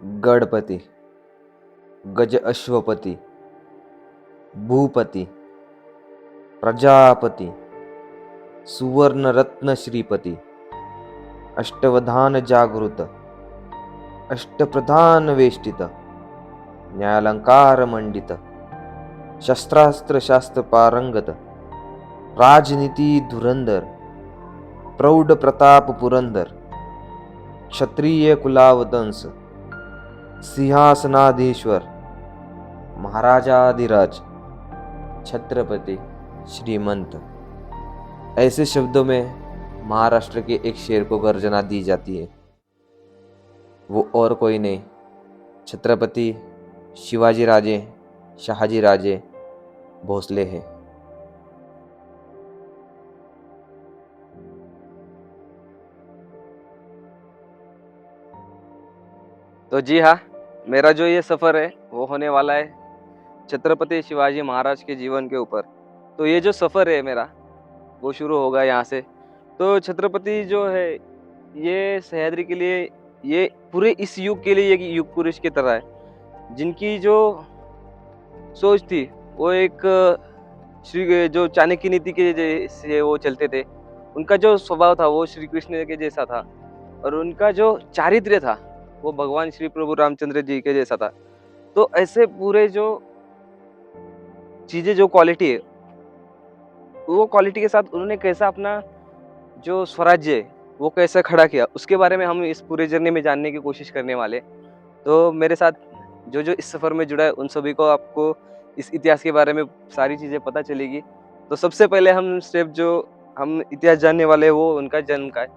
गणपति, गज अश्वपति, भूपति, प्रजापति, सुवर्ण रत्न श्रीपति, अष्टवधान जागृत, अष्टप्रधान वेष्टित, न्यायालंकार मंडित, शस्त्रास्त्र शास्त्र पारंगत, राजनीति धुरंधर, प्रौढ़ प्रताप पुरंदर, क्षत्रिय कुलावतंस, सिंहासनाधीश्वर, महाराजाधिराज, छत्रपति, श्रीमंत। ऐसे शब्दों में महाराष्ट्र के एक शेर को गर्जना दी जाती है। वो और कोई नहीं, छत्रपति शिवाजी राजे शहाजी राजे भोसले है। तो जी हाँ, मेरा जो ये सफ़र है वो होने वाला है छत्रपति शिवाजी महाराज के जीवन के ऊपर। तो ये जो सफ़र है मेरा वो शुरू होगा यहाँ से। तो छत्रपति जो है ये सह्याद्री के लिए, ये पूरे इस युग के लिए एक युग पुरुष की तरह है, जिनकी जो सोच थी वो एक श्री जो चाणक्य नीति के जैसे वो चलते थे। उनका जो स्वभाव था वो श्री कृष्ण के जैसा था, और उनका जो चारित्र्य था वो भगवान श्री प्रभु रामचंद्र जी के जैसा था। तो ऐसे पूरे जो चीजें, जो क्वालिटी है, वो क्वालिटी के साथ उन्होंने कैसा अपना जो स्वराज्य है वो कैसे खड़ा किया, उसके बारे में हम इस पूरे जर्नी में जानने की कोशिश करने वाले। तो मेरे साथ जो जो इस सफ़र में जुड़ा है उन सभी को, आपको इस इतिहास के बारे में सारी चीज़ें पता चलेगी। तो सबसे पहले हम स्टेप जो हम इतिहास जानने वाले हैं वो उनका जन्म का है।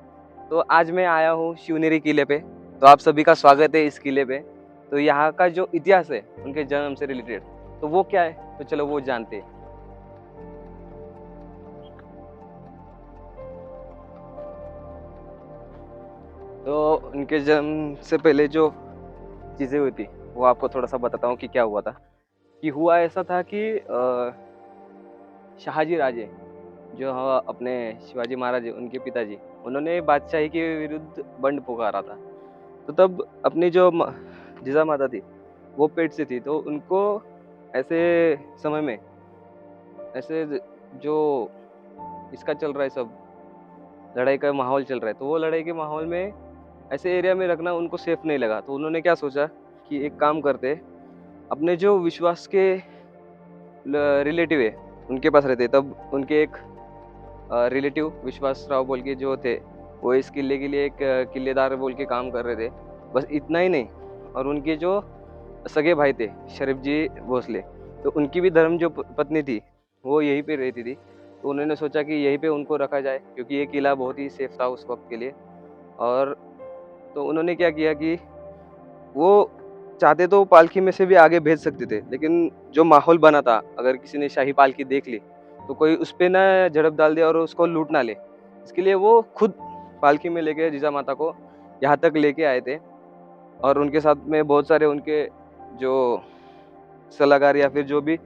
तो आज मैं आया हूँ शिवनेरी किले पे। तो आप सभी का स्वागत है इस किले पे। तो यहाँ का जो इतिहास है उनके जन्म से रिलेटेड, तो वो क्या है, तो चलो वो जानते हैं। तो उनके जन्म से पहले जो चीज़ें हुई थी वो आपको थोड़ा सा बताता हूँ कि क्या हुआ था। कि हुआ ऐसा था कि शहाजी राजे जो अपने शिवाजी महाराज उनके पिताजी, उन्होंने बादशाही के विरुद्ध बंड पुकारा था। तो तब अपनी जो जीजा माता थी वो पेट से थी, तो उनको ऐसे समय में ऐसे जो इसका चल रहा है, सब लड़ाई का माहौल चल रहा है, तो वो लड़ाई के माहौल में ऐसे एरिया में रखना उनको सेफ नहीं लगा। तो उन्होंने क्या सोचा कि एक काम करते, अपने जो विश्वास के रिलेटिव है उनके पास रहते। तब उनके एक रिलेटिव विश्वास राव बोल के जो थे, वो इस किले के लिए एक किलेदार बोल के काम कर रहे थे। बस इतना ही नहीं, और उनके जो सगे भाई थे शरीफ जी भोसले, तो उनकी भी धर्म जो पत्नी थी वो यहीं पे रहती थी। तो उन्होंने सोचा कि यहीं पे उनको रखा जाए, क्योंकि ये किला बहुत ही सेफ था उस वक्त के लिए। और तो उन्होंने क्या किया कि वो चाहते तो पालकी में से भी आगे भेज सकते थे, लेकिन जो माहौल बना था, अगर किसी ने शाही पालकी देख ली तो कोई उस पे ना झड़प डाल दे और उसको लूट ना ले, इसके लिए वो खुद पालकी में लेके जीजा माता को यहाँ तक लेके आए थे। और उनके साथ में बहुत सारे उनके जो सलाहकार या फिर जो भी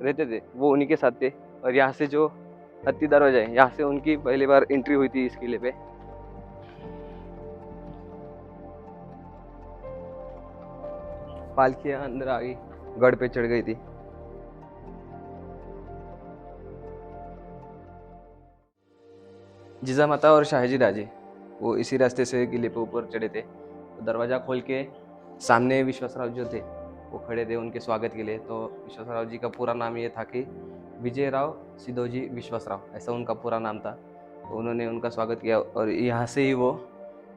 रहते थे वो उन्हीं के साथ थे। और यहाँ से जो हत्ती दरवाजा है, यहाँ से उनकी पहली बार एंट्री हुई थी इस किले पे। पालकी अंदर आ गई, गढ़ पे चढ़ गई थी। जीजा माता और शाहजी राजे वो इसी रास्ते से किले पे ऊपर चढ़े थे। तो दरवाज़ा खोल के सामने विश्वासराव जो थे वो खड़े थे उनके स्वागत के लिए। तो विश्वासराव जी का पूरा नाम ये था कि विजय राव सिद्धोजी विश्वासराव, ऐसा उनका पूरा नाम था। तो उन्होंने उनका स्वागत किया और यहाँ से ही वो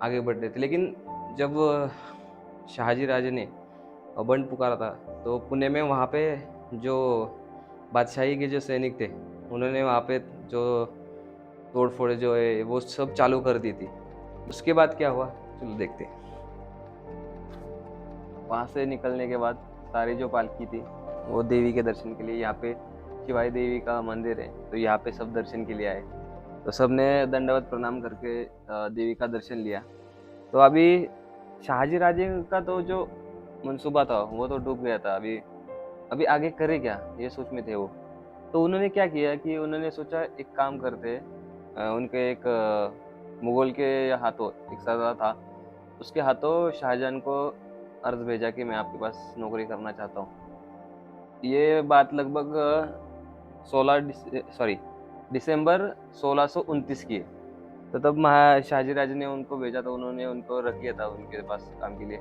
आगे बढ़ रहे थे। लेकिन जब शाहजी राजे ने बंड पुकारा था तो पुणे में वहाँ पे जो बादशाही के जो सैनिक थे उन्होंने वहाँ पे जो तोड़ फोड़ जो है वो सब चालू कर दी थी। उसके बाद क्या हुआ, चलो देखते हैं। वहाँ से निकलने के बाद सारी जो पालकी थी वो देवी के दर्शन के लिए, यहाँ पे शिवाई देवी का मंदिर है तो यहाँ पे सब दर्शन के लिए आए। तो सब ने दंडवत प्रणाम करके देवी का दर्शन लिया। तो अभी शाहजी राजे का तो जो मंसूबा था वो तो डूब गया था। अभी अभी आगे करे क्या, ये सोच में थे वो। तो उन्होंने क्या किया कि उन्होंने सोचा एक काम करते, उनके एक मुगल के हाथों एक सरदार था, उसके हाथों शाहजहां को अर्ज भेजा कि मैं आपके पास नौकरी करना चाहता हूँ। ये बात लगभग दिसंबर 1629 की है। तो तब शाहजी राजे ने उनको भेजा, तो उन्होंने उनको रख लिया था उनके पास काम के लिए।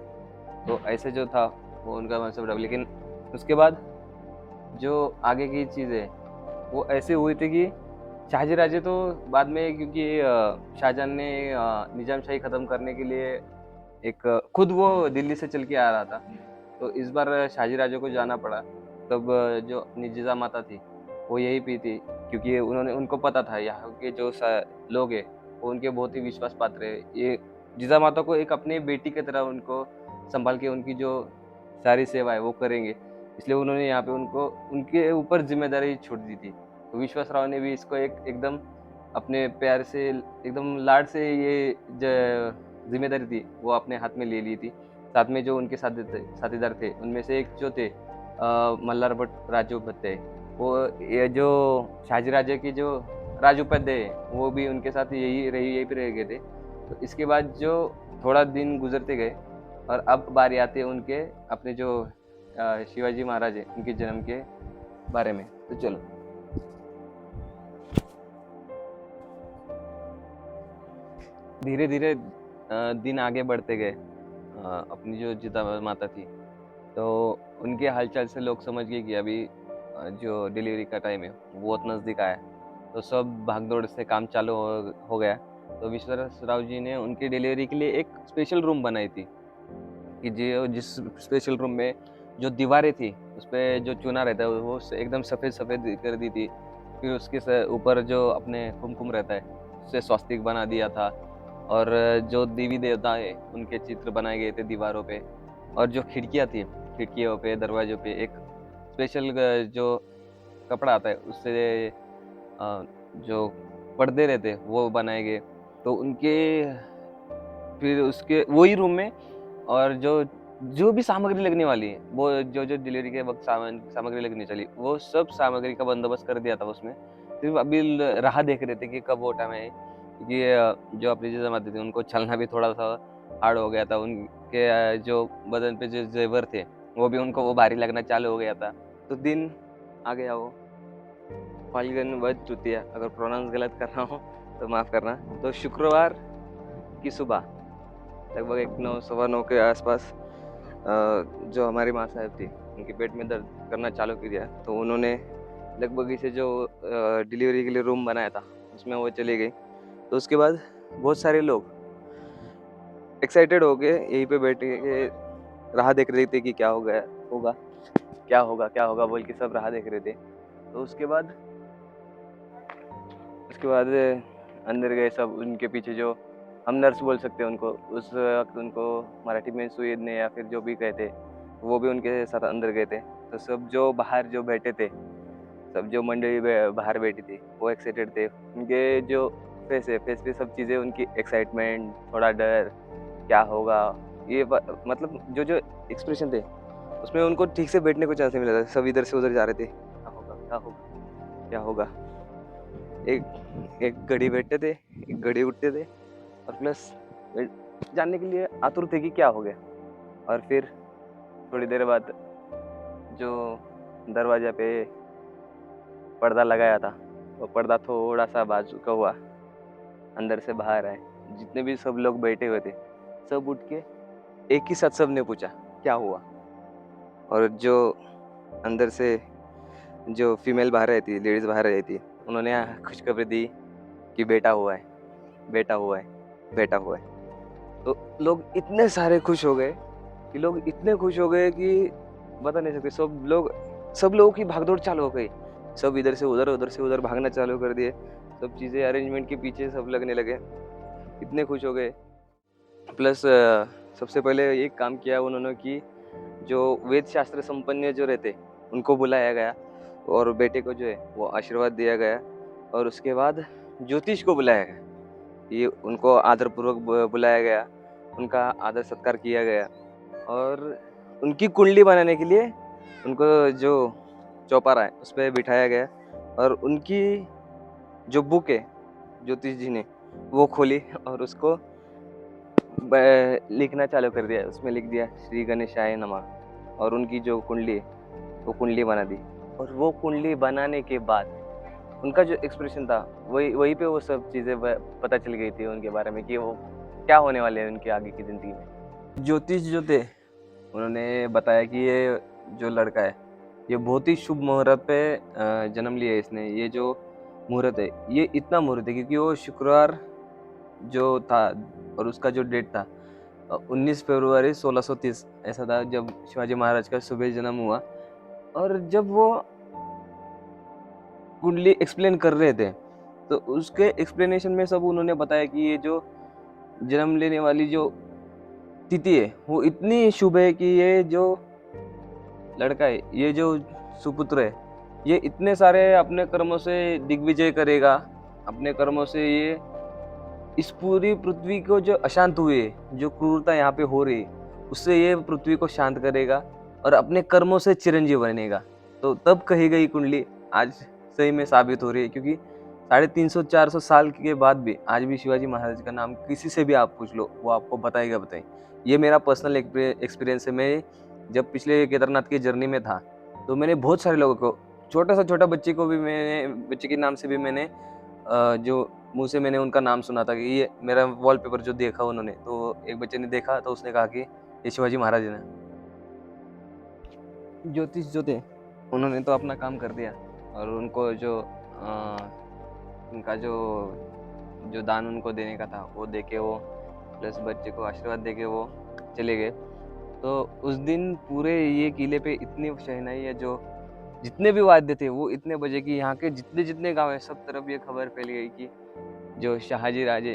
तो ऐसे जो था वो उनका मनसब रहा। लेकिन उसके बाद जो आगे की चीज़ें वो ऐसे हुई थी कि शाहजी राजे तो बाद में, क्योंकि शाहजहां ने निजामशाही ख़त्म करने के लिए एक खुद वो दिल्ली से चल के आ रहा था, तो इस बार शाहजी राजे को जाना पड़ा। तब जो अपनी जिजामाता थी वो यहीं पे थी, क्योंकि उन्होंने उनको पता था यहाँ के जो लोग हैं वो उनके बहुत ही विश्वास पात्र है। ये जिजामाता को एक अपनी बेटी की तरह उनको संभाल के उनकी जो सारी सेवा है वो करेंगे, इसलिए उन्होंने यहाँ पे उनको उनके ऊपर जिम्मेदारी छोड़ दी थी। तो विश्वास राव ने भी इसको एक एकदम अपने प्यार से, एकदम लाड से ये जिम्मेदारी थी वो अपने हाथ में ले ली थी। साथ में जो उनके साथीदार थे उनमें से एक जो थे मल्हार भट्ट राजोपाध्याय, वो ये जो शाहजी राजे की जो राजोपाध्याय है वो भी उनके साथ यहीं पे रह गए थे। तो इसके बाद जो थोड़ा दिन गुजरते गए और अब बारी आती है उनके अपने जो शिवाजी महाराज है उनके जन्म के बारे में। तो चलो धीरे धीरे दिन आगे बढ़ते गए। अपनी जो जिता माता थी तो उनके हालचाल से लोग समझ गए कि अभी जो डिलीवरी का टाइम है वो बहुत नज़दीक आया। तो सब भागदौड़ से काम चालू हो गया। तो विश्वास राव जी ने उनकी डिलीवरी के लिए एक स्पेशल रूम बनाई थी, कि जो जिस स्पेशल रूम में जो दीवारें थी उस पर जो चूना रहता है वो एकदम सफ़ेद सफ़ेद कर दी थी। फिर उसके ऊपर जो अपने कुमकुम रहता है उससे स्वास्तिक बना दिया था। और जो देवी देवता है उनके चित्र बनाए गए थे दीवारों पे। और जो खिड़कियाँ थी, खिड़कियों पे दरवाजों पे एक स्पेशल जो कपड़ा आता है उससे जो पर्दे रहते वो बनाए गए। तो उनके फिर उसके वही रूम में और जो जो भी सामग्री लगने वाली है वो जो डिलीवरी के वक्त सामग्री लगनी चली वो सब सामग्री का बंदोबस्त कर दिया था उसमें। सिर्फ अभी राह देख रहे थे कि कब वो टाइम आए, क्योंकि जो अपनी जिजामाता थी उनको चलना भी थोड़ा सा हार्ड हो गया था। उनके जो बदन पे जो जेवर थे वो भी उनको वो भारी लगना चालू हो गया था। तो दिन आ गया वो फाल्गुन वध तृतीया, अगर प्रोनाउंस गलत कर रहा हूँ तो माफ़ करना। तो शुक्रवार की सुबह लगभग 1 9 सवा 9 के आसपास जो हमारी माँ साहब थी उनके पेट में दर्द करना चालू कर दिया। तो उन्होंने लगभग इसे जो डिलीवरी के लिए रूम बनाया था उसमें वो चली गई। तो उसके बाद बहुत सारे लोग एक्साइटेड हो गए यहीं पे बैठ के राह देख रहे थे कि क्या हो गया होगा, क्या होगा बोल के सब राह देख रहे थे। तो उसके बाद अंदर गए सब। उनके पीछे जो हम नर्स बोल सकते हैं उनको, उस वक्त उनको मराठी में सुईद ने या फिर जो भी कहते वो भी उनके साथ अंदर गए थे। तो सब जो बाहर जो बैठे थे, सब जो मंडली बाहर बैठी थी वो एक्साइटेड थे। उनके जो फेस पे सब चीज़ें, उनकी एक्साइटमेंट, थोड़ा डर, क्या होगा, ये मतलब जो जो एक्सप्रेशन थे उसमें उनको ठीक से बैठने को चांस नहीं मिला था। सब इधर से उधर जा रहे थे, क्या होगा क्या होगा क्या होगा। एक एक घड़ी बैठते थे, एक घड़ी उठते थे और प्लस जानने के लिए आतुर थे कि क्या हो गया। और फिर थोड़ी देर बाद जो दरवाजा पे पर्दा लगाया था वो पर्दा थोड़ा सा बाजू का हुआ, अंदर से बाहर आए। जितने भी सब लोग बैठे हुए थे सब उठ के एक ही साथ सब ने पूछा क्या हुआ। और जो अंदर से जो फीमेल बाहर आई थी, लेडीज बाहर आई थी, उन्होंने खुशखबरी दी कि बेटा हुआ है, बेटा हुआ है, बेटा हुआ है। तो लोग इतने सारे खुश हो गए कि बता नहीं सकते। सब लोगों की भागदौड़ चालू हो गई। सब इधर से उधर भागना चालू कर दिए। सब चीज़ें अरेंजमेंट के पीछे सब लगने लगे, इतने खुश हो गए। प्लस सबसे पहले एक काम किया उन्होंने कि जो वेद शास्त्र संपन्न जो रहते उनको बुलाया गया और बेटे को जो है वो आशीर्वाद दिया गया। और उसके बाद ज्योतिष को बुलाया गया, ये उनको आदरपूर्वक बुलाया गया, उनका आदर सत्कार किया गया। और उनकी कुंडली बनाने के लिए उनको जो चौपारा है उस पर बिठाया गया। और उनकी जो बुक है ज्योतिष जी ने वो खोली और उसको लिखना चालू कर दिया। उसमें लिख दिया श्री गणेशाय नमः और उनकी जो कुंडली है, वो कुंडली बना दी। और वो कुंडली बनाने के बाद उनका जो एक्सप्रेशन था, वही वहीं पे वो सब चीज़ें पता चल गई थी उनके बारे में कि वो क्या होने वाले हैं उनके आगे की ज़िंदगी में। ज्योतिष जो थे, उन्होंने बताया कि ये जो लड़का है, ये बहुत ही शुभ मुहूर्त पे जन्म लिया है इसने। ये जो मुहूर्त है, ये इतना मुहूर्त है क्योंकि वो शुक्रवार जो था और उसका जो डेट था 19 फरवरी 1630 ऐसा था जब शिवाजी महाराज का सुबह जन्म हुआ। और जब वो कुंडली एक्सप्लेन कर रहे थे, तो उसके एक्सप्लेनेशन में सब उन्होंने बताया कि ये जो जन्म लेने वाली जो तिथि है, वो इतनी शुभ है कि ये जो लड़का है, ये जो सुपुत्र है, ये इतने सारे अपने कर्मों से दिग्विजय करेगा। अपने कर्मों से ये इस पूरी पृथ्वी को जो अशांत हुए, जो क्रूरता यहाँ पे हो रही, उससे ये पृथ्वी को शांत करेगा और अपने कर्मों से चिरंजीव बनेगा। तो तब कही गई कुंडली आज सही में साबित हो रही है, क्योंकि 350-400 साल के बाद भी आज भी शिवाजी महाराज का नाम किसी से भी आप पूछ लो, वो आपको बताएगा। ये मेरा पर्सनल एक्सपीरियंस है। मैं जब पिछले केदारनाथ की जर्नी में था, तो मैंने बहुत सारे लोगों को, छोटा बच्चे को भी मैंने, बच्चे के नाम से भी मैंने जो मुँह से मैंने उनका नाम सुना था कि ये मेरा वॉलपेपर जो देखा उन्होंने, तो एक बच्चे ने देखा तो उसने कहा कि ये शिवाजी महाराज हैं। ज्योतिष जो थे, उन्होंने तो अपना काम कर दिया और उनको जो उनका जो दान उनको देने का था वो देके वो, प्लस बच्चे को आशीर्वाद देके वो चले गए। तो उस दिन पूरे ये किले पे इतनी शहनाई है, जो जितने भी वाद्य थे वो इतने बजे कि यहाँ के जितने गांव है सब तरफ ये खबर फैल गई कि जो शाहजी राजे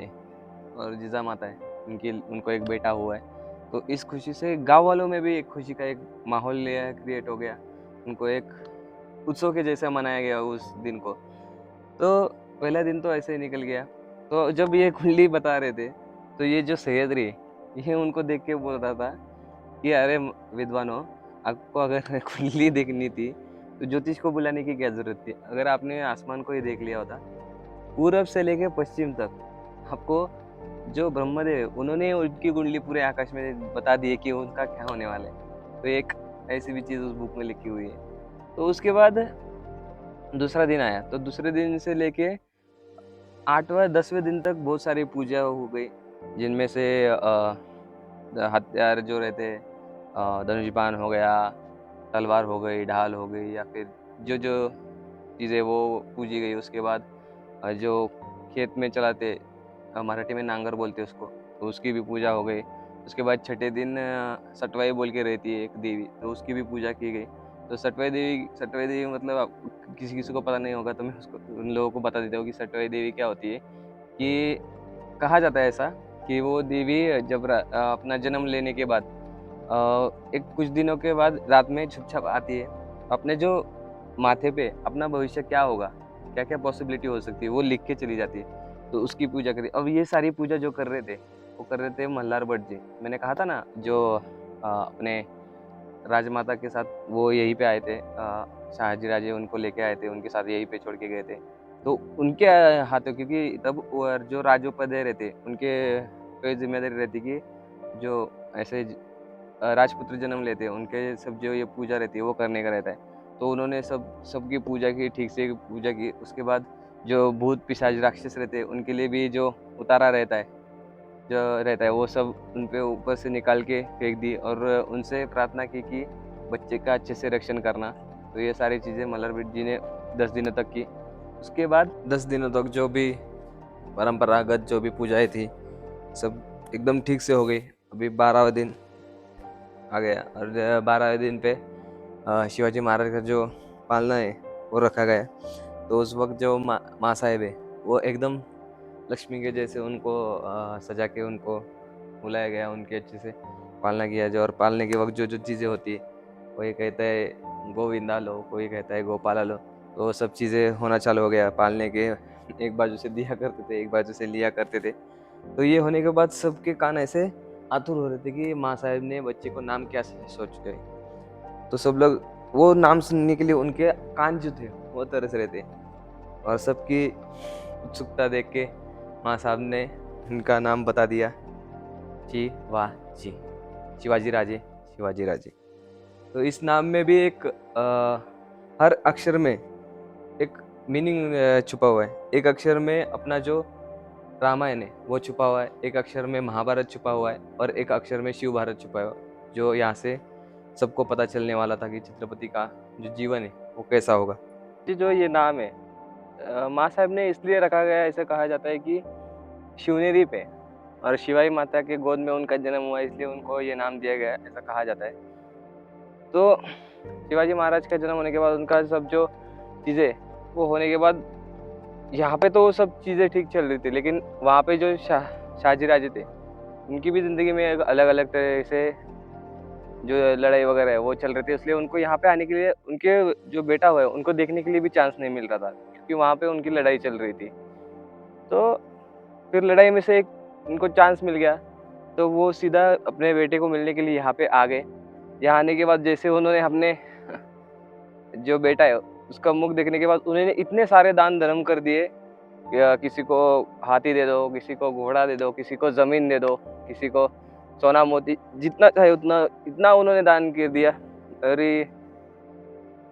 और जीजा माता है, उनको एक बेटा हुआ है। तो इस खुशी से गांव वालों में भी एक खुशी का एक माहौल क्रिएट हो गया। उनको एक उत्सव के जैसा मनाया गया उस दिन को। तो पहला दिन तो ऐसे ही निकल गया। तो जब ये कुंडली बता रहे थे, तो ये जो सह्याद्री है, ये उनको देख के बोल रहा था कि अरे विद्वानों, आपको अगर कुंडली देखनी थी तो ज्योतिष को बुलाने की क्या जरूरत थी। अगर आपने आसमान को ही देख लिया होता, पूरब से लेके पश्चिम तक, आपको जो ब्रह्मदेव है, उन्होंने उनकी कुंडली पूरे आकाश में बता दी है कि उनका क्या होने वाला है। तो एक ऐसी भी चीज़ उस बुक में लिखी हुई है। तो उसके बाद दूसरा दिन आया, तो दूसरे दिन से लेके 8वां 10वें दिन तक बहुत सारी पूजा हो गई, जिनमें से हथियार जो रहते हैं, धनुष बाण हो गया, तलवार हो गई, ढाल हो गई, या फिर जो जो चीज़ें वो पूजी गई। उसके बाद जो खेत में चलाते, मराठी में नांगर बोलते हैं उसको, तो उसकी भी पूजा हो गई। उसके बाद छठे दिन सटवाई बोल के रहती है एक देवी, तो उसकी भी पूजा की गई। तो सटवाई देवी मतलब किसी किसी को पता नहीं होगा, तो मैं उसको उन लोगों को बता देता हूँ कि सटवाई देवी क्या होती है। कि कहा जाता है ऐसा कि वो देवी जब अपना जन्म लेने के बाद एक कुछ दिनों के बाद रात में छुप-छाप आती है। अपने जो माथे पे अपना भविष्य क्या होगा, क्या-क्या पॉसिबिलिटी हो सकती है, वो लिख के चली जाती है। तो उसकी पूजा करी। अब ये सारी पूजा जो कर रहे थे, वो कर रहे थे मल्हार भट्ट जी। मैंने कहा था ना, जो अपने राजमाता के साथ वो यहीं पे आए थे, शाहजी राजे उनको लेके आए थे, उनके साथ यहीं पे छोड़ के गए थे। तो उनके हाथों, क्योंकि तब वो जो राजोपाध्याय रहते, उनके पे ज़िम्मेदारी रहती कि जो ऐसे राजपुत्र जन्म लेते हैं, उनके सब जो ये पूजा रहती है वो करने का रहता है। तो उन्होंने सबकी पूजा की, ठीक से पूजा की। उसके बाद जो भूत पिशाच राक्षस रहते हैं, उनके लिए भी जो उतारा रहता है, वो सब उन पे ऊपर से निकाल के फेंक दी और उनसे प्रार्थना की कि बच्चे का अच्छे से रक्षण करना। तो ये सारी चीज़ें मल्हार भट्ट जी ने 10 दिनों तक की। उसके बाद 10 दिनों तक जो भी परंपरागत जो भी पूजाएँ थी, सब एकदम ठीक से हो गई। अभी 12वाँ दिन आ गया और 12वें दिन पे शिवाजी महाराज का जो पालना है वो रखा गया। तो उस वक्त जो माँ साहेब है, वो एकदम लक्ष्मी के जैसे उनको सजा के उनको बुलाया गया, उनकी अच्छे से पालना किया जाए। और पालने के वक्त जो जो चीज़ें होती है, कोई कहता है गोविंदा लो, कोई कहता है गोपाला लो, तो वो सब चीज़ें होना चालू हो गया। पालने के एक बाजू से दिया करते थे, एक बाजू से लिया करते थे। तो ये होने के बाद सबके कान ऐसे आतुर हो रहे थे कि माँ साहब ने बच्चे को नाम क्या सोच के। तो सब लोग वो नाम सुनने के लिए उनके कान जो थे वो तरस रहे थे। और सबकी उत्सुकता देख के माँ साहब ने उनका नाम बता दिया। शिवाजी, शिवाजी राजे, शिवाजी राजे। तो इस नाम में भी एक हर अक्षर में एक मीनिंग छुपा हुआ है। एक अक्षर में अपना जो रामायण है वो छुपा हुआ है, एक अक्षर में महाभारत छुपा हुआ है और एक अक्षर में शिव भारत छुपा हुआ है, जो यहाँ से सबको पता चलने वाला था कि छत्रपति का जो जीवन है वो कैसा होगा। जो ये नाम है माँ साहब ने इसलिए रखा गया है, ऐसा कहा जाता है कि शिवनेरी पे और शिवाई माता के गोद में उनका जन्म हुआ, इसलिए उनको ये नाम दिया गया है, ऐसा कहा जाता है। तो शिवाजी महाराज का जन्म होने के बाद उनका सब जो चीज़ें वो होने के बाद यहाँ पे तो वो सब चीज़ें ठीक चल रही थी, लेकिन वहाँ पे जो शाहजी राजे थे उनकी भी ज़िंदगी में अलग अलग तरह से जो लड़ाई वगैरह है वो चल रही थी, इसलिए उनको यहाँ पे आने के लिए उनके जो बेटा हुआ है उनको देखने के लिए भी चांस नहीं मिल रहा था, क्योंकि वहाँ पे उनकी लड़ाई चल रही थी। तो फिर लड़ाई में से एक उनको चांस मिल गया, तो वो सीधा अपने बेटे को मिलने के लिए यहाँ पे आ गए। यहाँ आने के बाद जैसे उन्होंने अपने जो बेटा है उसका मुख देखने के बाद उन्होंने इतने सारे दान धर्म कर दिए, किसी को हाथी दे दो, किसी को घोड़ा दे दो, किसी को ज़मीन दे दो, किसी को सोना मोती, जितना चाहे उतना, इतना उन्होंने दान कर दिया। अरे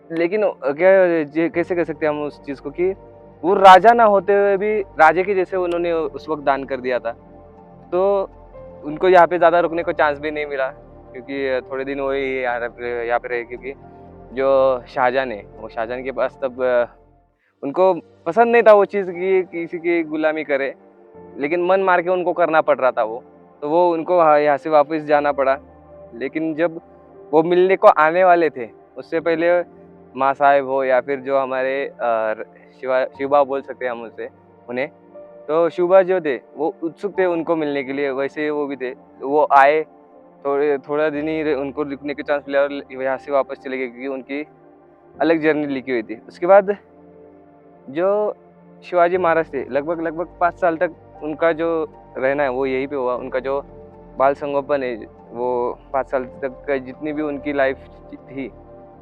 लेकिन क्या कैसे कह सकते हैं हम उस चीज़ को कि वो राजा ना होते हुए भी राजे के जैसे उन्होंने उस वक्त दान कर दिया था। तो उनको यहाँ पे ज़्यादा रुकने को चांस भी नहीं मिला, क्योंकि थोड़े दिन वही यहाँ पे रहे, क्योंकि जो शाहजहां है वो शाहजहां के पास तब उनको पसंद नहीं था वो चीज़ कि किसी की गुलामी करे, लेकिन मन मार के उनको करना पड़ रहा था वो, तो वो उनको यहाँ से वापस जाना पड़ा। लेकिन जब वो मिलने को आने वाले थे उससे पहले माँ साहेब हो या फिर जो हमारे शिवबा बोल सकते हैं हम उनसे उन्हें, तो शिवबा जो थे वो उत्सुक थे उनको मिलने के लिए, वैसे वो भी थे। वो आए, थोड़ा दिन ही उनको रुकने के चांस मिला और यहाँ से वापस चले गए, क्योंकि उनकी अलग जर्नी लिखी हुई थी। उसके बाद जो शिवाजी महाराज थे लगभग 5 साल तक उनका जो रहना है वो यहीं पे हुआ। उनका जो बाल संगोपन है वो 5 साल तक का जितनी भी उनकी लाइफ थी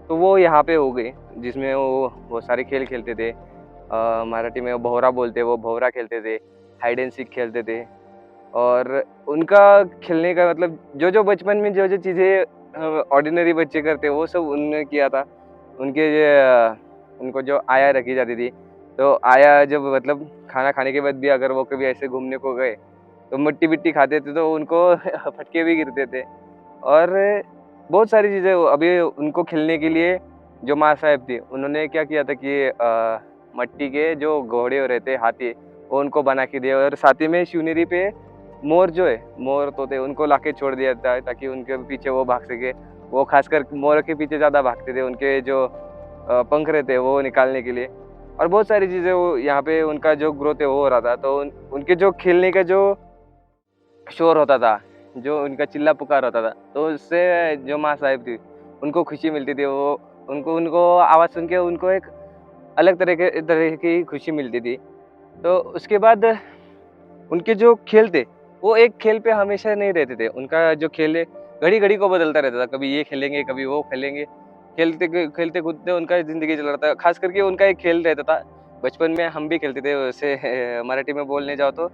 तो वो यहाँ पे हो गई, जिसमें वो सारे खेल खेलते थे। मराठी में वो भोवरा बोलते, वो भोवरा खेलते थे, हाइड एंड सीक खेलते थे। और उनका खेलने का मतलब जो बचपन में जो चीज़ें ऑर्डिनरी बच्चे करते वो सब उन्होंने किया था। उनको जो आया रखी जाती थी, तो आया जब मतलब खाना खाने के बाद भी अगर वो कभी ऐसे घूमने को गए तो मिट्टी खाते थे, तो उनको फटके भी गिरते थे। और बहुत सारी चीज़ें अभी उनको खेलने के लिए जो माँ साहब थी उन्होंने क्या किया था कि मट्टी के जो घोड़े हो रहे थे, हाथी, वो उनको बना के दिया। और साथ ही में शिवनेरी पे मोर जो है, मोर तोते, उनको लाके छोड़ दिया था ताकि उनके पीछे वो भाग सके। वो खासकर मोर के पीछे ज़्यादा भागते थे, उनके जो पंख रहते वो निकालने के लिए। और बहुत सारी चीज़ें वो यहाँ पे उनका जो ग्रोथ है वो हो रहा था। तो उनके जो खेलने का जो शोर होता था, जो उनका चिल्ला पुकार होता था, तो उससे जो माँ साहिब थी उनको खुशी मिलती थी। वो उनको आवाज़ सुन के उनको एक अलग तरह की खुशी मिलती थी। तो उसके बाद उनके जो खेल थे वो एक खेल पे हमेशा नहीं रहते थे। उनका जो खेल है घड़ी-घड़ी को बदलता रहता था, कभी ये खेलेंगे, कभी वो खेलेंगे। खेलते-कूदते उनका ज़िंदगी चल रहा था। ख़ास करके उनका एक खेल रहता था, बचपन में हम भी खेलते थे वैसे मराठी में बोलने जाओ तो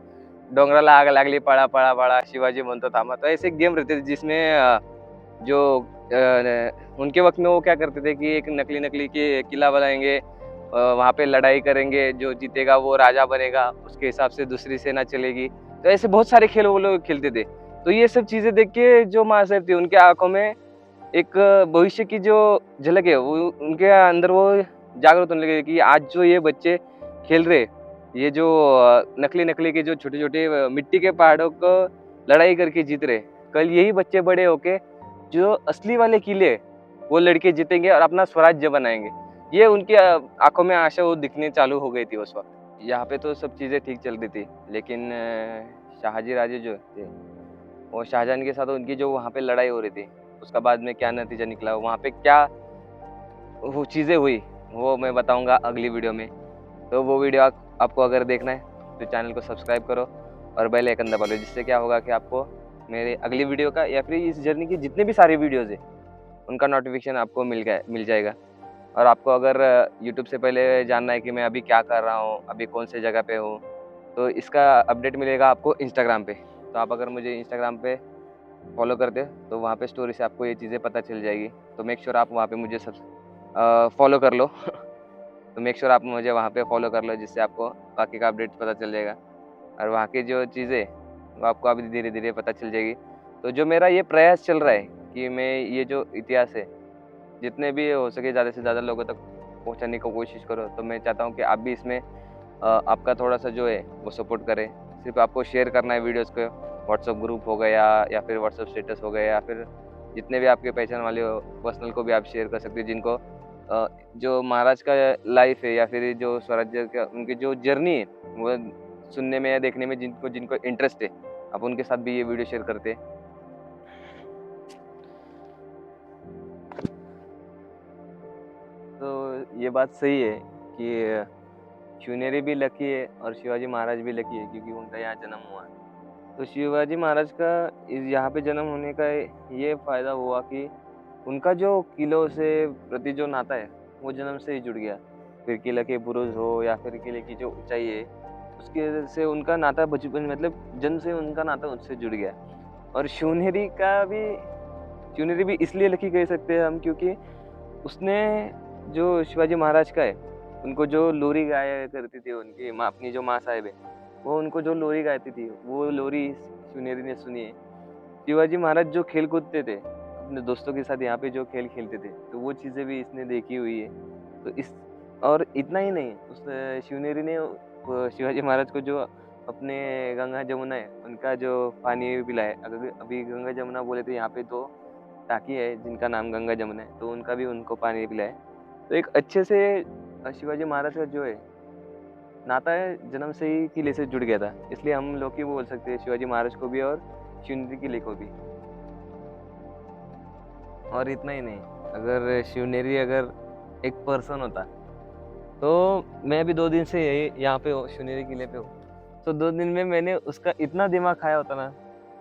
डोंगराला आग लागली पळा पळा पळा शिवाजी म्हणतो थांबा। तो ऐसे गेम रहते थे जिसमें जो उनके वक़्त में वो क्या करते थे कि एक नकली के किला बनाएँगे, वहाँ पे लड़ाई करेंगे, जो जीतेगा वो राजा बनेगा, उसके हिसाब से दूसरी सेना चलेगी। तो ऐसे बहुत सारे खेल वो लोग खेलते थे। तो ये सब चीज़ें देख के जो माँ साहब थी उनकी आँखों में एक भविष्य की जो झलक है वो उनके अंदर वो जागृत होने लगी कि आज जो ये बच्चे खेल रहे, ये जो नकली के जो छोटे-छोटे मिट्टी के पहाड़ों को लड़ाई करके जीत रहे, कल यही बच्चे बड़े होके जो असली वाले किले वो लड़के जीतेंगे और अपना स्वराज्य बनाएँगे। ये उनकी आँखों में आशा वो दिखनी चालू हो गई थी उस वक़्त। यहाँ पे तो सब चीज़ें ठीक चल रही थी, लेकिन शाहजी राजे जो थे, वो शाहजहां के साथ उनकी जो वहाँ पे लड़ाई हो रही थी, उसका बाद में क्या नतीजा निकला, वहाँ पे क्या वो चीज़ें हुई, वो मैं बताऊँगा अगली वीडियो में। तो वो वीडियो आपको अगर देखना है, तो चैनल को सब्सक्राइब करो और बेल आइकन दबा लो, जिससे क्या होगा कि आपको मेरे अगली वीडियो का या फिर इस जर्नी की जितने भी सारे वीडियोज़ हैं, उनका नोटिफ़िकेशन आपको मिल जाएगा। और आपको अगर यूट्यूब से पहले जानना है कि मैं अभी क्या कर रहा हूँ, अभी कौन से जगह पे हूँ, तो इसका अपडेट मिलेगा आपको इंस्टाग्राम पे। तो आप अगर मुझे इंस्टाग्राम पे फॉलो करते हो तो वहाँ पे स्टोरी से आपको ये चीज़ें पता चल जाएगी। तो मेक श्योर आप वहाँ पे मुझे फॉलो कर लो। तो मेक श्योर आप मुझे वहाँ पे फॉलो कर लो, जिससे आपको बाकी का अपडेट पता चल जाएगा और वहाँ की जो चीज़ें वो आपको अभी धीरे-धीरे पता चल जाएगी। तो जो मेरा ये प्रयास चल रहा है कि मैं ये जो इतिहास है, जितने भी हो सके ज़्यादा से ज़्यादा लोगों तक पहुँचाने की कोशिश करो। तो मैं चाहता हूँ कि आप भी इसमें आपका थोड़ा-सा जो है वो सपोर्ट करें। सिर्फ़ आपको शेयर करना है वीडियोज़ को, व्हाट्सएप ग्रुप हो गया या फिर व्हाट्सएप स्टेटस हो गया या फिर जितने भी आपके पहचान वाले हो, पर्सनल को भी आप शेयर कर सकते हो, जिनको जो महाराज का लाइफ़ है या फिर जो स्वराज्य का उनकी जो जर्नी है, वो सुनने में या देखने में जिनको जिनको इंटरेस्ट है, आप उनके साथ भी ये वीडियो शेयर करते हैं। तो ये बात सही है कि शिवनेरी भी लकी है और शिवाजी महाराज भी लकी है क्योंकि उनका यहाँ जन्म हुआ। तो शिवाजी महाराज का इस यहाँ पे जन्म होने का ये फ़ायदा हुआ कि उनका जो किलों से प्रति जो नाता है, वो जन्म से ही जुड़ गया। फिर किले के बुरुज हो या फिर किले की जो ऊँचाई है, उसकी वजह से उनका नाता बचपन मतलब जन्म से उनका नाता उससे जुड़ गया। और शिवनेरी भी इसलिए लकी कह सकते हैं हम क्योंकि उसने जो शिवाजी महाराज का है, उनको जो लोरी गाया करती थी उनकी माँ अपनी जो माँ साहिब है, वो उनको जो लोरी गाती थी, वो लोरी शिवनेरी ने सुनी है। शिवाजी महाराज जो खेल कूदते थे, अपने दोस्तों के साथ यहाँ पे जो खेल खेलते थे, तो वो चीज़ें भी इसने देखी हुई है। तो इस और इतना ही नहीं, उस शिवनेरी ने शिवाजी महाराज को जो अपने गंगा जमुना है, उनका जो पानी भी पिलाया। अगर अभी गंगा जमुना बोले तो यहाँ पे 2 टाकी है जिनका नाम गंगा जमुना है, तो उनका भी उनको पानी पिलाया। तो एक अच्छे से शिवाजी महाराज का जो है नाता है जन्म से ही किले से जुड़ गया था। इसलिए हम लोग ही बोल सकते हैं शिवाजी महाराज को भी और शिवनेरी किले को भी। और इतना ही नहीं, अगर शिवनेरी अगर एक पर्सन होता, तो मैं भी 2 दिन से यही यहाँ पे हूँ, शिवनेरी किले पे हूँ। तो 2 दिन में मैंने उसका इतना दिमाग खाया होता ना,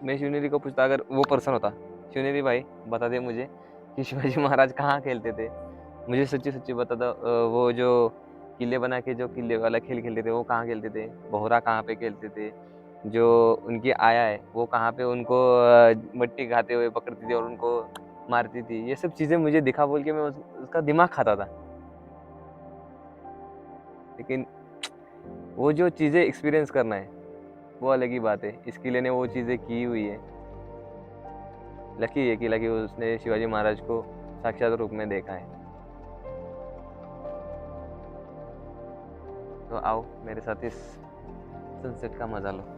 मैं शिवनेरी को पूछता अगर वो पर्सन होता, "शिवनेरी भाई बता दे मुझे कि शिवाजी महाराज कहाँ खेलते थे? मुझे सच्ची-सच्ची बता दो वो जो किले बना के जो किले वाला खेल खेलते थे, वो कहाँ खेलते थे? बोहरा कहाँ पे खेलते थे? जो उनकी आया है, वो कहाँ पे उनको मट्टी खाते हुए पकड़ती थी और उनको मारती थी?" ये सब चीज़ें मुझे दिखा बोल के मैं उसका दिमाग खाता था। लेकिन वो जो चीज़ें एक्सपीरियंस करना है, वो अलग ही बात है। इस किले ने वो चीज़ें की हुई है। लकी है किला कि उसने शिवाजी महाराज को साक्षात रूप में देखा है। तो आओ मेरे साथ इस सनसेट का मज़ा लो।